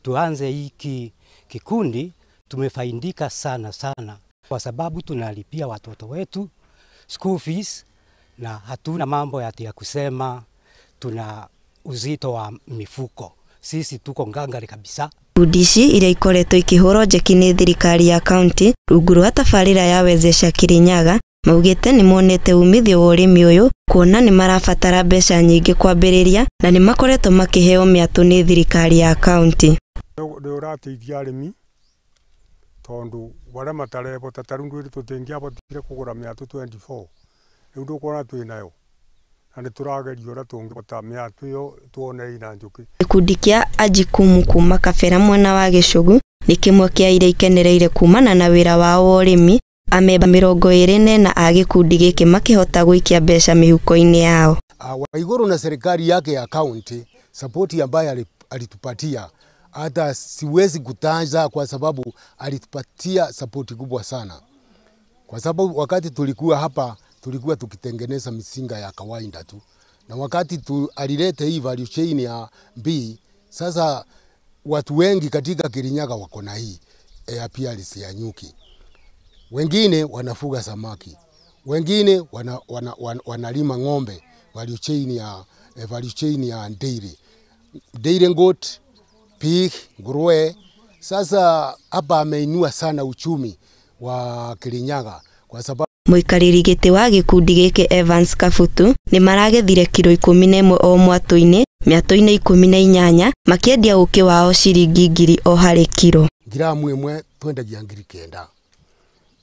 tuanze hiki kikundi tumefaidika sana kwa sababu tunalipia watoto wetu school fees na hatuna mambo ya kusema tuna uzito wa mifuko. Sisi tuko ngangari kabisa. Ikundi ici iria ikoretwo ikĩhũrwo njeki nĩ thirikari ya kaunti rungu rwa tabarĩra ya Wezesha Kirinyaga maugĩte nĩ monete umithio wa ũrĩmi ũyũ kuona nĩ marabatara mbeca nyingĩ kwambĩrĩria na nĩ makoretwo makĩheo mĩatũ nĩ thirikari ya kaunti. Nĩ ũrateithia arĩmi tondũ wale matarehota tarĩu ndwĩrĩ tũtingĩahotire kũgũra mĩatũ 24 rĩu ndũkuona twĩnayo na nĩ tũrageria ũrĩa tũngĩhota mĩatũ ĩyo tuone ina njũkĩ. Gĩkundi kĩa Ajikumu kuma Kabera mwena wa Gĩcũgũ nĩ kĩmwe kĩa iria ikenereire kumana na wĩra wao wa ũrĩmi. Amemba 24 a gĩkundi gĩkĩ makĩhota gũikia mbeca mihuko-inĩ yao. Waiguru na serikali yake ya kaunti support ambayo alitupatia hata siwezi kutaja kwa sababu alitupatia support kubwa sana. Kwa sababu wakati tulikuwa hapa tulikuwa tukitengeneza misinga ya kawaida tu. Na wakati alilete hii value chain ya B, sasa watu wengi katika Kirinyaga wako na hii APRC ya nyuki. Wengine wanafuga samaki. Wengine wanalima ng'ombe, value chain ya dairy goat, pig, nguruwe. Sasa hapa ameinua sana uchumi wa Kirinyaga kwa sababu Muikariri giti wa gikundi giki Evans Kabutu ni maragethire kilo 11 o mwatu-ini, miatu-ini 18 makiendia uki wao ciringi 1000 o hari kilo. Gramu imwe twendagia 9,000.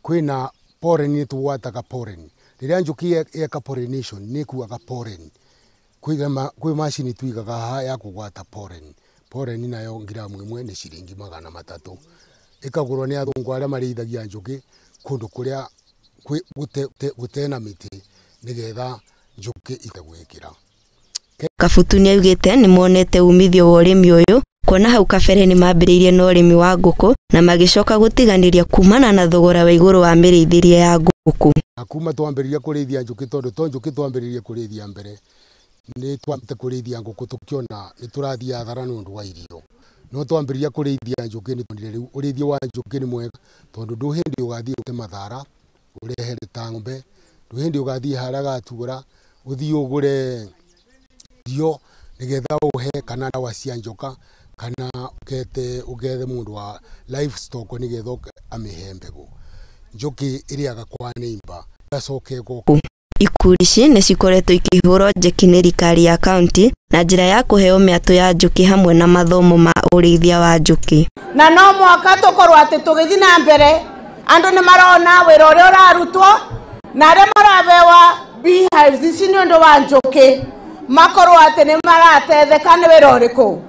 Kwina pollen tuwataga pollen. Riria njuki eka pollination ni kuaga pollen. Kwi machine tuigaga ya kugwata pollen. Pollen nayo gramu imwe ni ciringi 300. Ikagurwo ni athungu aria marithagia njuki kundu kuria gutena miti nigetha njuki itagwikira. Kabutu ni augite ni monete umithio wa urimi uyu kuona hau kabere ni mambiriirie na urimi wa nguku na magicoka gutiganiria kumana na thogora wa iguru wa mirithĩrie ya nguku. Kuma twambiriria kurithia njuki tondu to njuki twambiririe kurithia mbere ni twambite kurithia nguku tukiona ni turathia hathara nundu wa irio. No twambiriria kurithia njuki ni tondire riu urithio wa njuki ni mwega tondu nduhindi ugathie ute mathara urehere ta ng'ombe, nduhindi ugathie haraga tugura uthie ugure dio nigetha uhe kana dawa cia njoka kana ugethe mundu wa livestock nigetha amihe mbegu. Njuki iriaga kwa neimba gacoke goku. Ikundi ici ni cikoretwo ikihurwo njeki ni thirikari ya kaunti na njira ya kuheo miatu ya njuki hamwe na mathomo ma urithia wa njuki. Na no mwaka tukorwo ati tugithi na mbere andu ni marona wira uria urarutwo na aria marabewa beehives ici ni undu wa njuki makorwo ati ni maratetheka ni wira uriku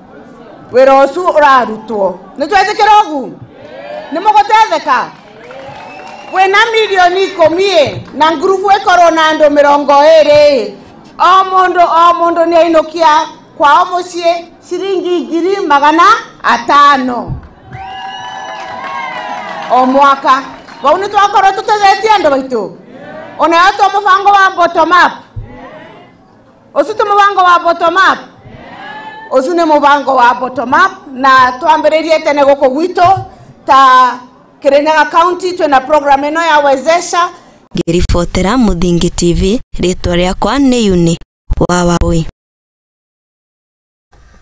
wira ucu urarutwo. Ni twethikira ugu ni mugutetheka wena milioni 10 na ngurubu ikorwo na andu 20 o mundu ni ainukia kwao mucii ciringi 500 o mwaka. Vau ni twakorwo tutethetie andu baitu. Onayo to mubango wa bottom up. Ucu tu mubango wa bottom up. Ucu ni mubango wa bottom up na twambiririe tene guku gwitu ta Kirinyaga County twina program ino ya wezesha. Ngiribotera Muthingi TV, ritwa riakwa ni Yuni wa Wambui.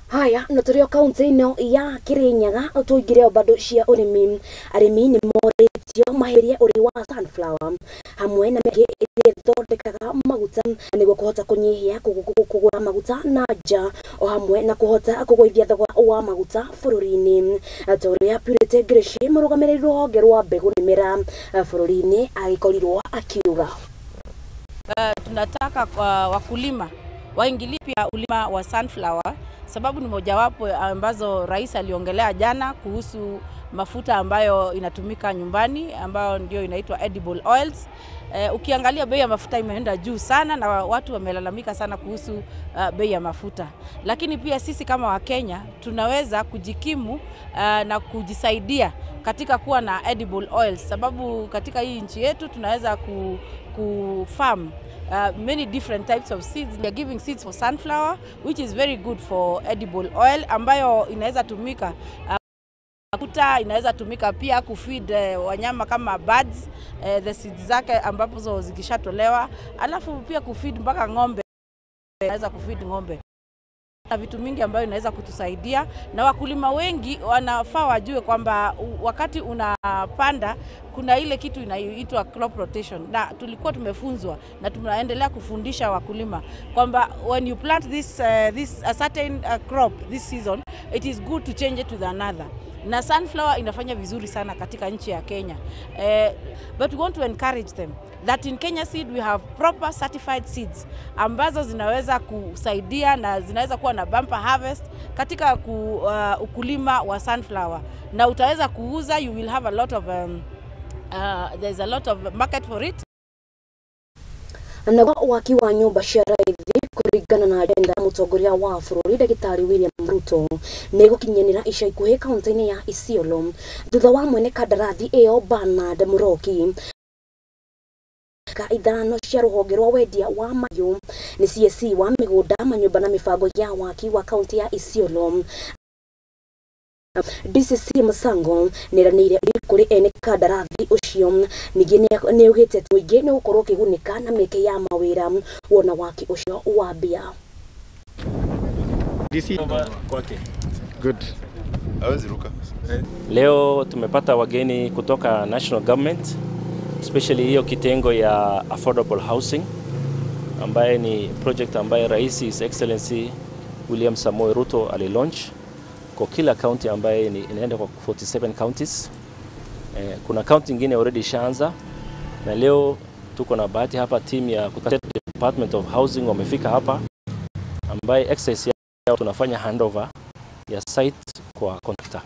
Haya, na turio kaunti ino ya Kirinyaga tuigire bado cia urimi. Arimi ni moretio mahiria uri wa sunflower hamwe na mege ithondekaga maguta niguo kuhota kunyihia kugura maguta na nja o hamwe na kuhota kugwithia thogora wa maguta bururi-ini. Atoria Purity Grace murugamiriri ruhonge rwa mbegu nimera bururi-ini agikorirwo akiuga tunataka wakulima waingilie pia ulima wa sunflower, sababu ni mojawapo ambazo rais aliongelea jana kuhusu mafuta ambayo inatumika nyumbani ambayo ndio inaitwa edible oils. Ukiangalia bei ya mafuta imeenda juu sana na watu wamelalamika sana kuhusu bei ya mafuta. Lakini pia sisi kama Wakenya tunaweza kujikimu na kujisaidia katika kuwa na edible oils, sababu katika hii nchi yetu tunaweza farm many different types of seeds. They are giving seeds for sunflower, which is very good for edible oil, ambayo inaweza tumika mafuta, inaweza tumika pia kufeed wanyama kama birds, the seeds zake ambapo zikishatolewa, alafu pia kufeed mpaka ng'ombe, inaweza kufeed ng'ombe. Na vitu mingi ambayo inaweza kutusaidia, na wakulima wengi wanafaa wajue kwamba wakati unapanda kuna ile kitu inaitwa crop rotation, na tulikuwa tumefunzwa na tunaendelea kufundisha wakulima kwamba when you plant this a certain crop this season, it is good to change it to another. Na sunflower inafanya vizuri sana katika nchi ya Kenya. But we want to encourage them that in Kenya Seed we have proper certified seeds ambazo zinaweza kusaidia na zinaweza kuwa na bumper harvest katika ukulima wa sunflower, na utaweza kuuza. You will have a lot of there's a lot of market for it. Na wakiwa nyumba cia raithi kurigana na agenda mutongoria wa bururi Dagitari William Ruto ni gukinyanira ica ikuhi kaunti-ini ya Isiolo thutha wa mwene kandarathi iyo Bernard Muroki ka ithano cia ruhonge rwa wendia wa mahiũ ni CSC wa migunda manyumba na mibango ya waki wa kaunti ya Isiolo. DCC Musango niranire kuri ene kandarathi ucio ningĩ nĩ ugite tuingi ni gukorwo kigunika na meke ya mawira wona waki ucio wambia. DC kwake. Good. Hawezi ruka. Leo tumepata wageni kutoka national government. especially hiyo kitengo ya affordable housing ambaye ni project ambaye Rais His Excellency William Samoei Ruto alilaunch kwa kila county ambaye inaenda kwa 47 counties. Kuna county nyingine already shaanza, na leo tuko na bahati hapa team ya Department of Housing wamefika hapa, ambaye exercise yao tunafanya handover ya site kwa contractor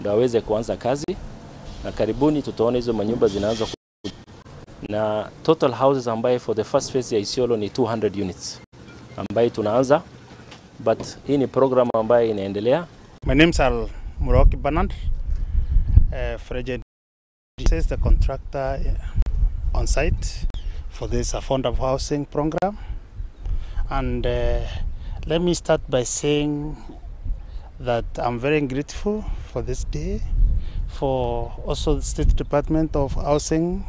ndio aweze kuanza kazi, na karibuni tutaona hizo manyumba zinaanza na total houses ambaye for the first phase ya Isiolo ni 200 units ambaye tunaanza, but hii ni program ambaye inaendelea. My name is Muroki Banand, Fragent is the contractor on site for this affordable housing program. And let me start by saying that I'm very grateful for this day, for also the State Department of Housing,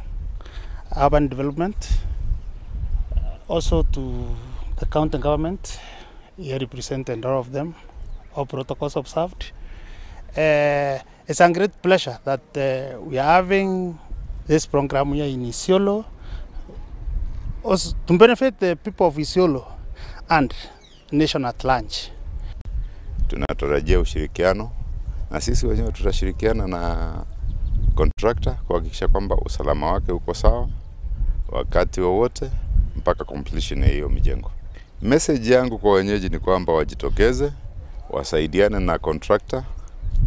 Urban Development, also to the county government, here represented all of them, all protocols observed. It's a great pleasure that we are having this program here in Isiolo, also to benefit the people of Isiolo and nation at large. Tunatarajia ushirikiano na sisi wenyewe tutashirikiana na contractor kuhakikisha kwamba usalama wake uko sawa wakati wowote mpaka completion ya hiyo mijengo. Message yangu kwa wenyeji ni kwamba wajitokeze, wasaidiane na contractor.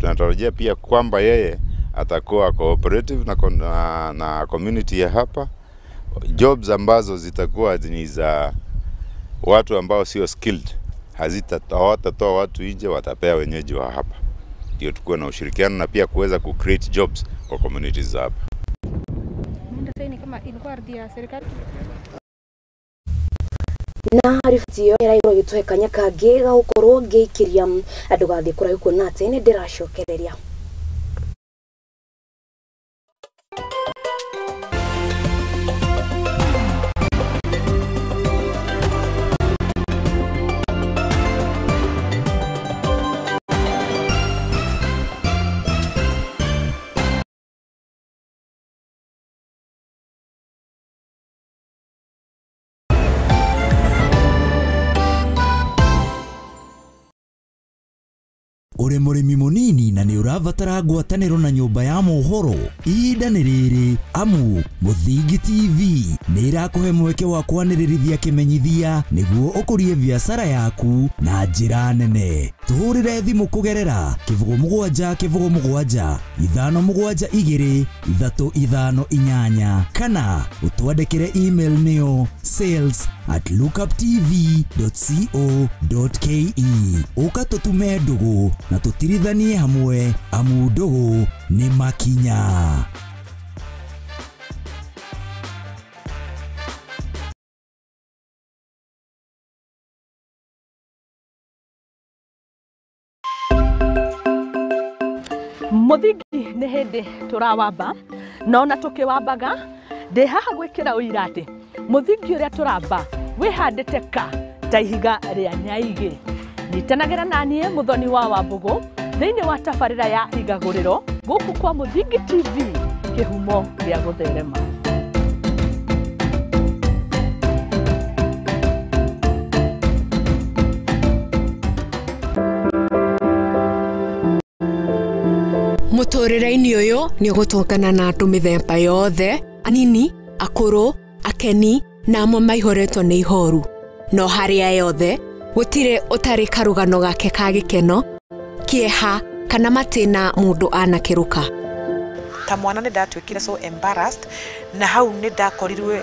Tunatarajia pia kwamba yeye atakuwa cooperative na community ya hapa. Jobs ambazo zitakuwa ni za watu ambao sio skilled, hawatatoa watu nje, watapea wenyeji wa hapa. Ndio tukue na ushirikiano na pia kuweza ku-create jobs kwa communities za hapa. Na rifti yo irairo gitwekanya kangi ga gukorwo ngikiria andu gathi kura kuona ati ni ndiracokereria. Uri murimi munini na ni uravatara ngwataniro na nyumba ya Mohoro, ihinda ni riri amu Muthingi TV ni irakuhe mweke wa kwanirithia kimenyithia niguo ukurie biashara yaku na njira nene. Tuhurire thimu kugerera +7 572 kana utwandikire email niyo sales@lookuptv.co.ke. ukatutume ndugu na tutirithanie hamwe amu ndugu ni makinya. Muthingi nĩ hĩndĩ tũrawamba, no na tũkĩwambaga ndĩ haha gwĩkĩra ũira atĩ mũthingi ũrĩa tũramba wĩhandĩte ka ta ihiga rĩa nyaigĩ. Nyitanagĩra na niĩ Mũthoni wa Wambũgũ thĩinĩ wa tabarĩra ya igagũrĩro gũkũ kwa Muthingi TV, kĩhumo gĩa gũtherema. Mũtũrĩre-inĩ ũyũ nĩ ũgũtũngana na andũ mĩthemba yothe, anini, akũrũ, akeni na amwe maihoretwo nĩ ihoru. No harĩa yothe gũtirĩ ũtarĩ karũgano gake ka gĩkeno, kĩeha kana matĩna mũndũ anakĩrũka. Ta mwana nĩ ndatuĩkire so embarrassed, na hau nĩ ndakorirwe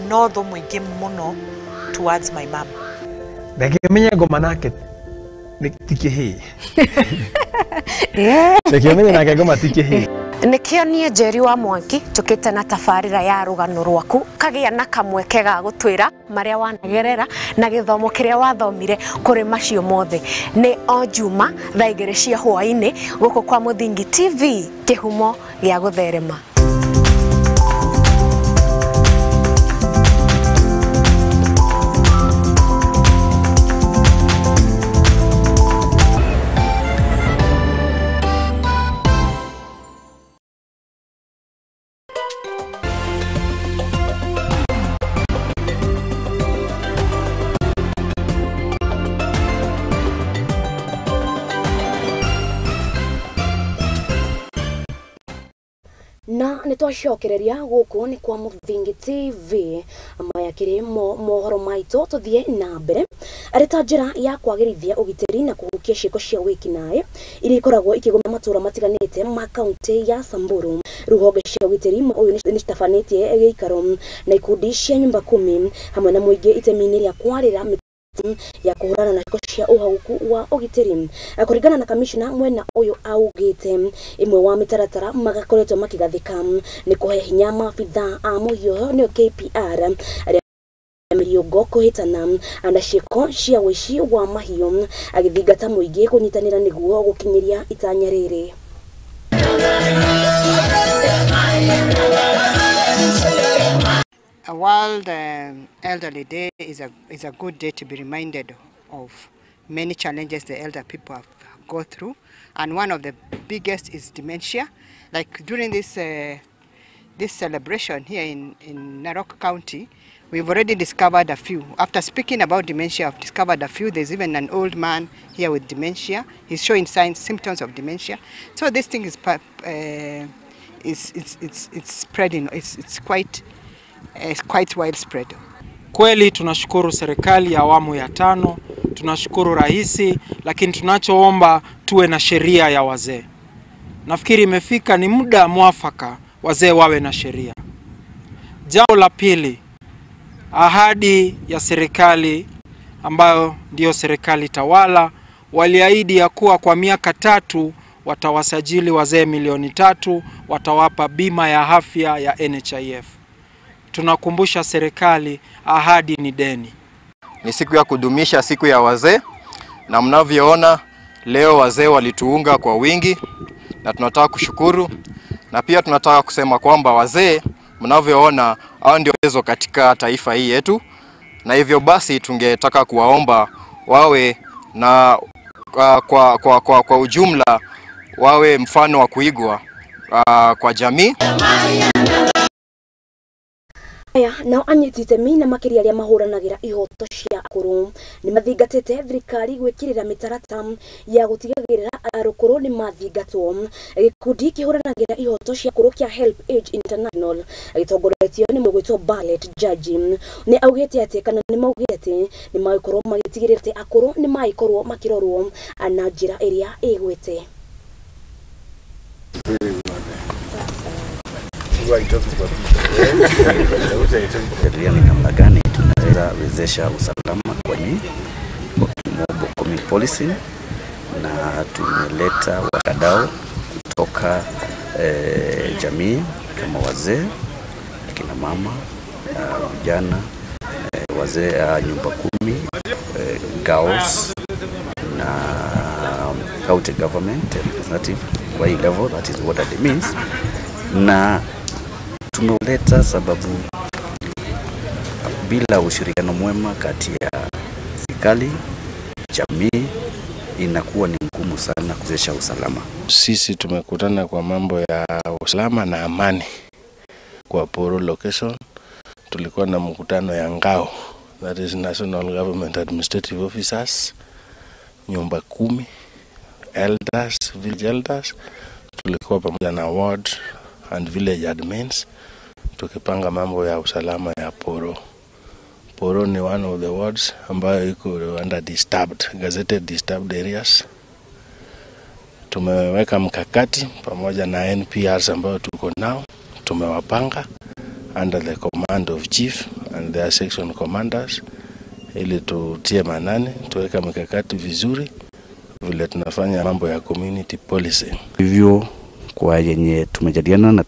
no tho mũingĩ mũno towards my mom. Ndakĩmenya ngoma nake tikĩhĩ. Ndakĩmenya nake ngoma tikĩhĩ. Nikio nie Njeri wa Mwangi tukite na tabarĩra ya rũgano rwaku kagĩa na kamweke ga gũtwĩra marĩa wanagerera na gĩthomo kĩrĩa wathomire kũrĩ macio mothe. Nĩ o Juma thaa 2 cia hwaĩ-inĩ gũkũ kwa Muthingi TV, kĩhumo gĩa gũtherema. nitwacokereria guku ni kwa Muthingi TV amayakire mohoro maito tuthie na mbere arita njira ya kwagirithia ugiteri na kuhukia ciiko cia wikinae iri ikoragwo ikigomia matura matiganite ma kaunti ya Samburu. Ruhonge cia ugiteri uyu ni stafanetie giikaro na ikundi cia nyumba 10 hamwe na muingi itemi-ini ria kwarira ya kuhurana na ciiko cia uhauku wa ugiteri. Kuringana na kamishna mwena uyu augite imwe wa mitaratara magakoretwo makigathika ni kuhe hinya maabitha a muhio ni KPR aria mĩrĩongo kũhĩtana na ciiko cia ũici wa mahiũ agĩthingata mũingĩ kũnyitanĩra nĩguo gũkinyĩria itanya rĩrĩ. A World Elderly Day is a good day to be reminded of many challenges the elder people have gone through, and one of the biggest is dementia. Like during this celebration here in Narok County, we've already discovered a few. After speaking about dementia, I've discovered a few. There's even an old man here with dementia. He's showing symptoms of dementia. So this thing is spreading. It's quite widespread. Kweli tunashukuru serikali ya awamu ya 5, tunashukuru raisi, lakini tunachoomba tuwe na sheria ya wazee. Nafikiri imefika ni muda mwafaka wazee wawe na sheria. Jambo la pili, ahadi ya serikali ambayo ndio serikali tawala, waliahidi ya kuwa kwa miaka 3 watawasajili wazee 3 watawapa bima ya afya ya NHIF. Tunakumbusha serikali, ahadi ni deni. Ni siku ya kudumisha siku ya wazee, na mnavyoona leo wazee walituunga kwa wingi na tunataka kushukuru, na pia tunataka kusema kwamba wazee mnavyoona hao ndio uwezo katika taifa hii yetu, na hivyo basi tungetaka kuwaomba wawe na kwa ujumla wawe mfano wa kuigwa kwa jamii. Nao anyitite mina makiria aria mahuranagira ihoto cia akuru ni mathingatite thirikari gwikirira mitarata ya gutigagirira arukuru ni mathingatwo. Gikundi kihuranagira ihoto cia akuru kia Help Age International gitongoretio ni mugwitwo Ballet Judge ni augite ati kana ni maugite ati ni maikorwo magitigirira ati akuru ni maikorwo makirorwo na njira iria igwite. Ni namna gani tunaweza wezesha usalama kwenye Mohoro policy, na tumeleta wadau kutoka jamii kama wazee, kina mama, vijana, wazee nyumba 10, girls na county government representative kwa hii level, that is what it means. Na tumeleta sababu bila ushirikiano mwema kati ya serikali, jamii, inakuwa ni ngumu sana kuwezesha usalama. Sisi tumekutana kwa mambo ya usalama na amani kwa Poro location. Tulikuwa na mkutano ya ngao, that is National Government Administrative Officers, nyumba 10, elders, village elders. Tulikuwa pamoja na ward and village admins tukipanga mambo ya usalama ya Poro. Poro ni one of the wards ambayo iko under gazetted disturbed areas. Tumeweka mkakati pamoja na NPRs ambayo tuko nao, tumewapanga under the command of chief and their section commanders ili tutie manani, tuweka mkakati vizuri vile tunafanya mambo ya community policy. Hivyo kwa yenye tumejadiliana na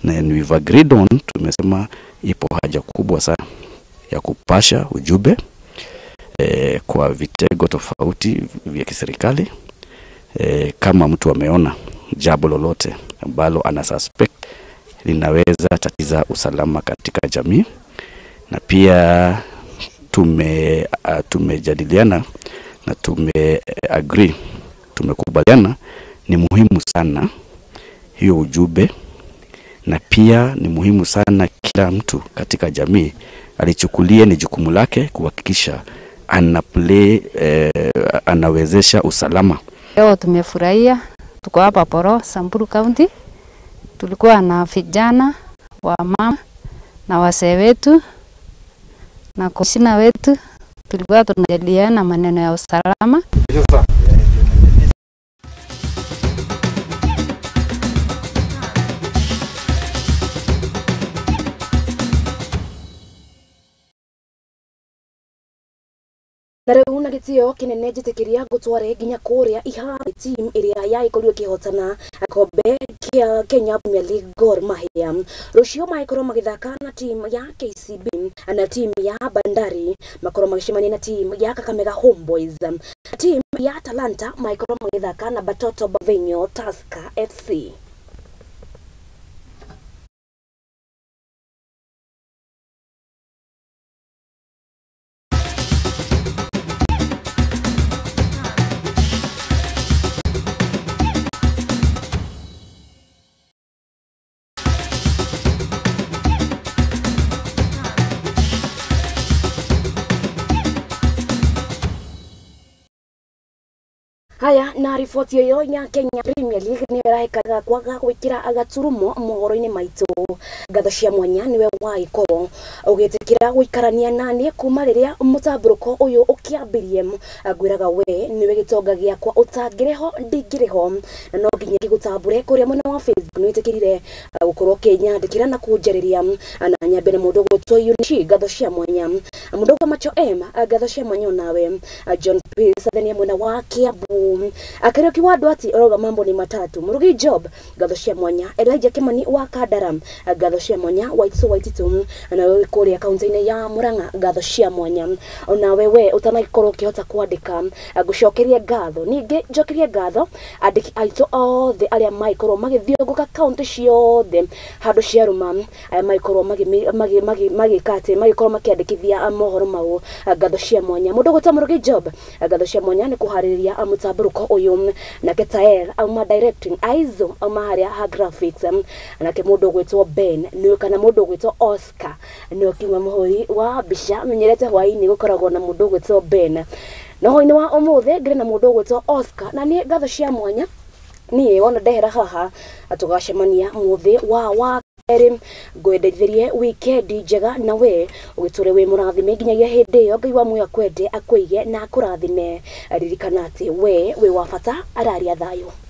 we've agreed on, tumesema ipo haja kubwa sana ya kupasha ujumbe kwa vitengo tofauti vya kiserikali. Kama mtu ameona jambo lolote ambalo ana suspect linaweza tatiza usalama katika jamii, na pia tumejadiliana na tumekubaliana ni muhimu sana hiyo ujumbe, na pia ni muhimu sana kila mtu katika jamii alichukulie ni jukumu lake kuhakikisha anawezesha usalama. Leo tumefurahia, tuko hapa Poro, Samburu County. tulikuwa na vijana wa mama na wasee wetu na komishina wetu, tulikuwa tunajadiliana maneno ya usalama. Na rĩu na gĩtĩo kĩnene njĩtĩkĩria gũtware nginya kũrĩa iharo team ĩrĩa yaĩkorirwo ĩkĩhotana kombe kĩa Kenya Premier League Gor Mahia. Rũciũ magĩkorwo magĩthaka na team ya KCB na team ya Bandari makorwo magĩcemania na team ya Kakamega Homeboys. Team ya Talanta magĩkorwo magĩthaka na Batoto Bavenio Tusker FC. Haya, na riboti yo ya Kenya Premier League ni ĩraikaga kwaga gwĩkĩra agaturumo mohoro-inĩ maitũ. Ngatho cia mwanya niwe waĩkorwo ũgĩtĩkĩra gũikarania naniĩ kuma rĩrĩa mũtambũrũko ũyũ ũkĩambĩrie. Ngwĩraga we niwe gĩtonga gĩakwa ũtangĩrĩho ndingĩrĩho, na no nginya gĩgũtambũre kũrĩa mwena wa Facebook nĩwĩtĩkĩrire gũkorwo ũkĩnyandĩkĩra na kũnjarĩria na nyambe na mũndũ ũgwĩtwo Eunice. Ngatho cia mwanya mũndũ ũgwĩtwo Macho M, ngatho cia mwanya nawe John Peace thĩinĩ mwena wa Kiambu. Akĩrĩki wa andũ ati oroga mambo ni matatu. Murugi Job, ngatho cia mwanya. Elijah Kimani wa Kandara, ngatho cia mwanya. Waititu na wewe kũrĩa kaunti-inĩ ya Murang'a, ngatho cia mwanya. Ona wewe utanagikorwo ukihota kwandika ngucokerie ngatho. Ningĩ njokerie ngatho andĩki aitũ othe arĩa maikorwo magĩthiũngũka kaunti ciothe handũ cia ruma, maikorwo magĩkate maikorwo makĩandĩkithia mohoro mau. Ngatho cia mwanya. Mũndũ ũgwĩtwo Murugi Job, ngatho cia mwanya nĩ kũharĩrĩria mũtambũrũko ũyũ. Na Ketael auma directing, Aizo auma harĩa ha graphics, nake mũndũ ũgwĩtwo Ben nĩ kana mũndũ ũgwĩtwo Oscar nĩ okiuma mũhũri wa mbica. Menyerete hwaĩ-inĩ gũkoragwo na mũndũ ũgwĩtwo Ben, na hwaĩ-inĩ wa ũmũthĩ ngĩrĩ na mũndũ ũgwĩtwo Oscar. Na niĩ ngatho cia mwanya niĩ wona ndehera haha tũgacemania mũthĩ wa erĩ. Ngwendithĩrie weekend njega na we ũgĩtũre wĩ mũrathime nginyagia hĩndĩ ĩyo. Ngai wa muoyo akwende akũige na akũrathime. Ririkana atĩ we wĩ wa bata, araria thayũ.